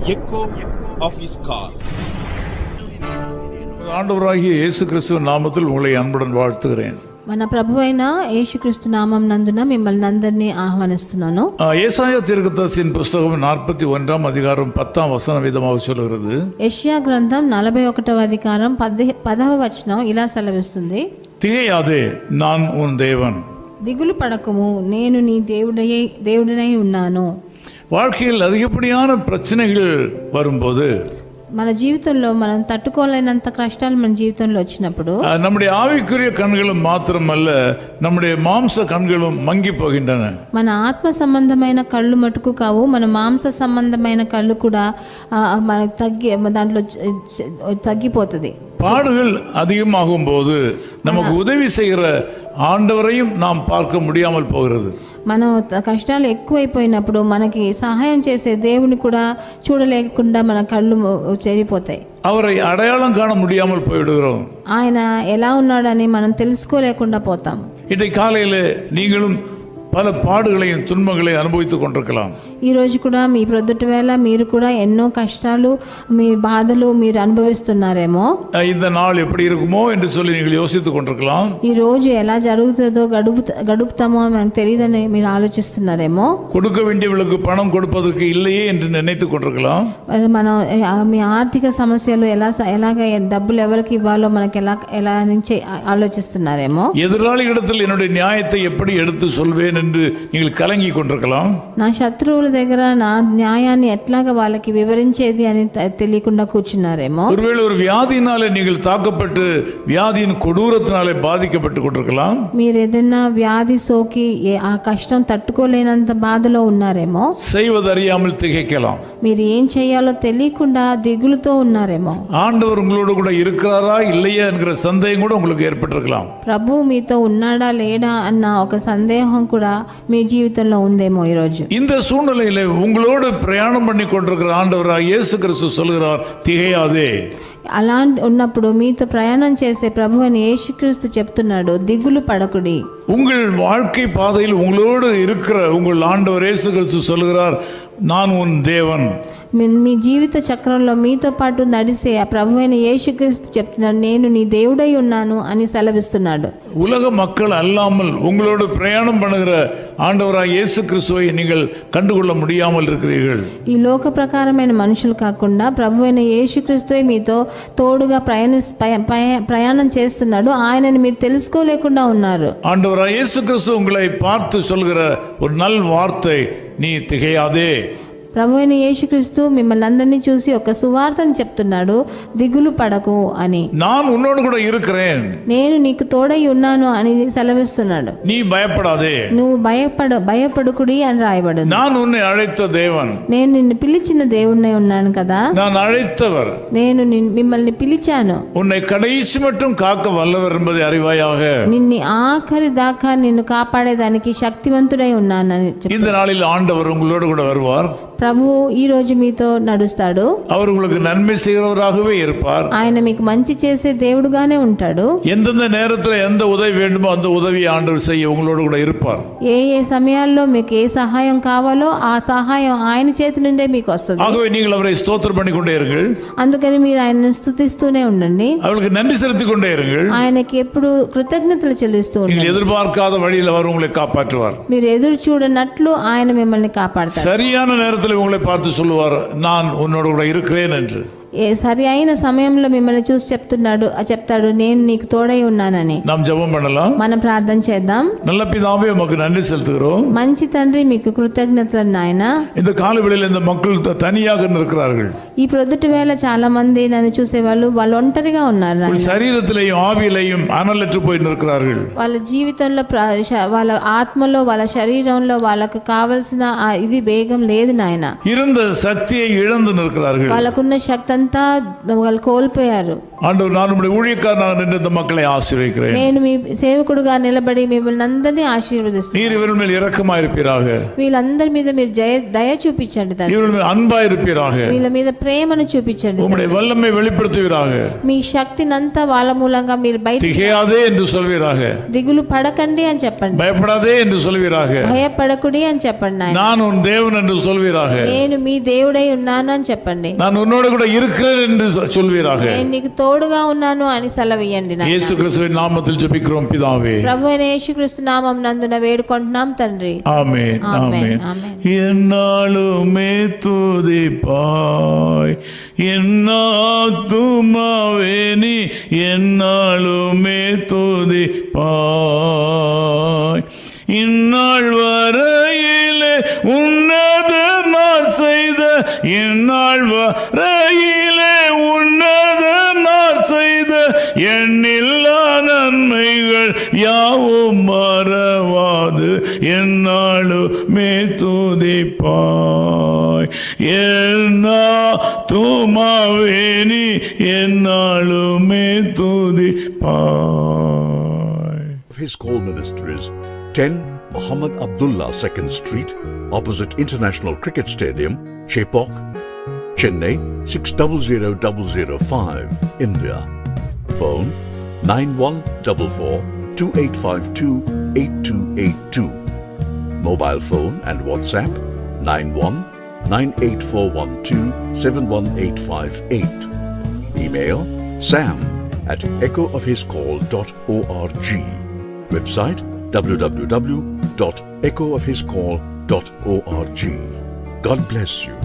echo of his call. ஆண்டவராகிய இயேசு கிறிஸ்துவின் நாமத்தில் உங்களை அன்புடன் வாழ்த்துகிறேன். మన ప్రభువైన యేసుక్రీస్తు నామం నందున మిమ్మల్ని అందరినీ ఆహ్వానిస్తున్నాను. ஏசாயா தீர்க்கதரிசியின் புஸ்தகம் 41ஆம் அதிகாரம் 10ஆம் வசனம் விதமாக சொல்கிறது. యెషయా గ్రంథం 41వ అధికారం 10వ వచనం ఇలా సెలవిస్తుంది. திகையாதே, நான் உன் தேவன். దిగులు పడకము, నేను నీ దేవుడినై ఉన్నాను. வாழ்க்கையில் அதிகப்படியான பிரச்சனைகள் வரும்போது, మన జీవితంలో మనం తట్టుకోలేనంత కష్టాలు మన జీవితంలో వచ్చినప్పుడు நம்முடைய ஆவிக்குரிய கண்களும் மாத்திரமல்ல, நம்முடைய மாம்ச கண்களும் மங்கி போகின்றன. మన ఆత్మ సంబంధమైన కళ్ళు మటుకు కావు, మన మాంస సంబంధమైన కళ్ళు కూడా మనకు దాంట్లో తగ్గిపోతుంది. பாடுகள் அதிகமாகும் போது நமக்கு உதவி செய்கிற ஆண்டவரையும் நாம் பார்க்க முடியாமல் போகிறது. మనం కష్టాలు ఎక్కువైపోయినప్పుడు మనకి సహాయం చేసే దేవుని కూడా చూడలేకుండా మన కళ్ళు చెడిపోతాయి. அவரை அடையாளம் காண முடியாமல் போய்விடுகிறோம். ఆయన ఎలా ఉన్నాడని మనం తెలుసుకోలేకుండా పోతాం. இன்றைக்கு காலையில் நீங்களும் பல பாடுகளையும் துன்பங்களையும் அனுபவித்துக் கொண்டிருக்கலாம். ఈ రోజు కూడా మీ ప్రొద్దుటి వేళ మీరు కూడా ఎన్నో కష్టాలు, మీ బాధలు మీరు అనుభవిస్తున్నారేమో. இந்த நாள் எப்படி இருக்குமோ என்று சொல்லி நீங்கள் யோசித்துக் கொண்டிருக்கலாம். ఈ రోజు ఎలా జరుగుతుందో గడుపుతామో మనకు తెలియదని మీరు ఆలోచిస్తున్నారేమో. கொடுக்க வேண்டியவர்களுக்கு பணம் கொடுப்பதற்கு இல்லையே என்று நினைத்துக் கொண்டிருக்கலாம். మనం మీ ఆర్థిక సమస్యలు ఎలాగ డబ్బులు ఎవరికి ఇవ్వాలో మనకి ఎలా నుంచి ఆలోచిస్తున్నారేమో. எதிராளிகளிடத்தில் என்னுடைய நியாயத்தை எப்படி எடுத்து சொல்வேன் என்று நீங்கள் கலங்கி கொண்டிருக்கலாம். నా శత్రువుల దగ్గర నా న్యాయాన్ని ఎట్లాగా వాళ్ళకి వివరించేది అని తెలియకుండా కూర్చున్నారేమో. ஒருவேளை ஒரு வியாதியினாலே நீங்கள் தாக்கப்பட்டு வியாதியின் கொடூரத்தினாலே பாதிக்கப்பட்டு கொண்டிருக்கலாம். మీరు ఏదైనా వ్యాధి సోకి ఆ కష్టం తట్టుకోలేనంత బాధలో ఉన్నారేమో. செய்வதறியாமல் திகைக்கலாம். మీరు ఏం చేయాలో తెలియకుండా దిగులుతో ఉన్నారేమో. ஆண்டவர் உங்களோடு கூட இருக்கிறாரா இல்லையா என்கிற சந்தேகம் கூட உங்களுக்கு ஏற்பட்டிருக்கலாம். ప్రభు మీతో ఉన్నాడా లేడా అన్న ఒక సందేహం కూడా మీ జీవితంలో ఉందేమో. ఈరోజు இந்த சூழ்நிலையில உங்களோடு பிரயாணம் பண்ணி கொண்டிருக்கிற ஆண்டவராக இயேசு கிறிஸ்து சொல்கிறார், திகையாதே. అలా ఉన్నప్పుడు మీతో ప్రయాణం చేసే ప్రభు అని యేసుక్రీస్తు చెప్తున్నాడు, దిగులు పడకుడి. உங்கள் வாழ்க்கை பாதையில் உங்களோடு இருக்கிற உங்கள் ஆண்டவர் இயேசு கிறிஸ்து சொல்கிறார், நான் உன் தேவன். మీ జీవిత చక్రంలో మీతో పాటు నడిసే ఆ ప్రభు అయిన యేసుక్రీస్తు చెప్తున్నాడు, నేను నీ దేవుడై ఉన్నాను అని సెలవిస్తున్నాడు. உலக மக்கள் அல்லாமல் உங்களோடு பிரயாணம் பண்ணுகிற ஆண்டவராக இயேசு கிறிஸ்துவை நீங்கள் கண்டுகொள்ள முடியாமல் இருக்கிறீர்கள். ఈ లోక ప్రకారమైన మనుషులు కాకుండా ప్రభు అయిన యేసుక్రీస్తువే మీతో తోడుగా ప్రయాణం చేస్తున్నాడు. ఆయనని మీరు తెలుసుకోలేకుండా ఉన్నారు. ஆண்டவராக இயேசு கிறிஸ்து உங்களை பார்த்து சொல்கிற ஒரு நல் வார்த்தை, நீ திகையாதே. ప్రభు అయిన యేసుక్రీస్తు మిమ్మల్ని అందరినీ చూసి ఒక సువార్తను చెప్తున్నాడు, దిగులు పడకు అని. நான் உன்னோடு கூட இருக்கிறேன், నేను నీకు తోడై ఉన్నాను అని సెలవిస్తున్నాడు. நீ பயப்படாதே, నువ్వు భయపడుకుడి అని రాయబడు. நான் உன்னை அழைத்த தேவன், నేను నిన్ను పిలిచిన దేవుణ్ణి ఉన్నాను కదా. நான் అழைத்தவர், నేను మిమ్మల్ని పిలిచాను. உன்னை கடைசி மட்டும் காக்க வல்லவர் என்பதை அறிவாயாக. నిన్ను ఆఖరి దాకా నిన్ను కాపాడేదానికి శక్తివంతుడై ఉన్నానని. இந்த நாளில் ஆண்டவர் உங்களோடு கூட வருவார். ప్రభువు ఈ రోజు మీతో నడుస్తాడు. அவர் உங்களுக்கு நன்மை செய்கிறவராகவே இருப்பார். ఆయన మీకు మంచి చేసే దేవుడుగానే ఉంటాడు. எந்தெந்த நேரத்தில் எந்த உதவி வேண்டுமோ அந்த உதவியை ஆண்டவர் செய்ய உங்களோடு கூட இருப்பார். ఏ సమయాల్లో మీకు ఏ సహాయం కావాలో ఆ సహాయం ఆయన చేతి నుండే మీకు వస్తుంది. ஆகவே நீங்கள் அவரை ஸ்தோத்திரம் பண்ணி கொண்டே இருங்கள். అందుకని మీరు ఆయనను స్తుతిస్తూనే ఉండండి. அவருக்கு நன்றி செலுத்திக் கொண்டே இருங்கள். ఆయనకి ఎప్పుడు కృతజ్ఞతలు చెల్లిస్తూ நீங்கள் ఉండండి. எதிர்பார்க்காத வழியில் அவர் உங்களை காப்பாற்றுவார். మీరు ఎదురు చూడనట్లు ఆయన మిమ్మల్ని కాపాడతాడు. சரியான நேரத்தில் உங்களை பார்த்து சொல்லுவார், நான் உன்னோடு கூட இருக்கிறேன் என்று. సరి అయిన సమయంలో మిమ్మల్ని చూసి చెప్తాడు, నేను నీకు తోడై ఉన్నానని. நாம் ஜெபம் பண்ணலாம். మనం ప్రార్థన చేద్దాం. நல்ல பிதாவே, உமக்கு நன்றி செலுத்துகிறோம். మంచి తండ్రి, మీకు కృతజ్ఞతలు నాయన. இந்த காலவெளியில் இந்த மக்கள் தனியாக இருக்கிறார்கள். ఈ ప్రొద్దుటి వేళ చాలా మంది నన్ను చూసేవాళ్ళు ఒంటరిగా ఉన్నారు. శరీరத்திலேயும் ஆவியிலேயும் அனலற்று போய் இருக்கிறார்கள். వాళ్ళ జీవితంలో వాళ్ళ ఆత్మలో వాళ్ళ శరీరంలో వాళ్ళకు కావలసిన ఇది వేగం లేదు నాయన. இருந்த சக்தியை இழந்து நிற்கிறார்கள். వాళ్ళకున్న శక్తి శక్తినంతా వాళ్ళు కోల్పోయారు. ஆண்டவர், நான் உம்முடைய ஊழியக்காரனாக நின்று இந்த மக்களை ஆசீர்வதிக்கிறேன். నేను మీ సేవకుడుగా నిలబడి మిమ్మల్ని అందరినీ ఆశీర్వదిస్తాను. நீர் இவர்கள் மேல் இரக்கமாயிருப்பீராக. వీళ్ళందరి మీద మీరు దయ చూపించండి తండ్రి. இவர்கள் மேல் அன்பாயிருப்பீராக. వీళ్ళ మీద ప్రేమను చూపించండి. உம்முடைய வல்லமை வெளிப்படுத்துவீராக. మీ శక్తినంతా వాళ్ళ మూలంగా మీరు బయట திகையாதே என்று சொல்வீராக. దిగులు పడకండి అని చెప్పండి. பயப்படாதே என்று சொல்வீராக. భయపడకుడి అని చెప్పండి. நான் உன் தேவன் என்று சொல்வீராக. నేను మీ దేవుడై ఉన్నాను అని చెప్పండి. நான் உன்னோடு கூட இருக்கிறேன் என்று சொல்வீராக. నేను నీకు తోడుగా ఉన్నాను అని సెలవియండి. యేసు క్రీస్తుவின் நாமத்தில் ஜெபிக்கிறோம் பிதாவே. ప్రభువైన యేసుక్రీస్తు నామం నందున వేడుకుంటున్నాం తండ్రి. ஆமென் ஆமென். என்னாலுமே துதிப்பாய் என்னாத்துமாவே நீ என்னாலுமே துதிப்பாய். இந்நாள் வரையிலே உன்னத நான் செய்த இந்நாள் வரையிலே உன்னத நான் செய்த எண்ணில்லா நன்மைகள் யாவும் மறவாது என்னாலுமே துதிப்பாய். என்னாத்துமாவே நீ என்னாலுமே துதிப்பாய். His Call Ministries, 10 Muhammad Abdullah 2nd Street, opposite International Cricket Stadium, Chepauk, Chennai 600005, India. Phone 914428528282. Mobile phone and WhatsApp 919841271858. Email sam@echoofhiscall.org. Website www.echoofhiscall.org. God bless you.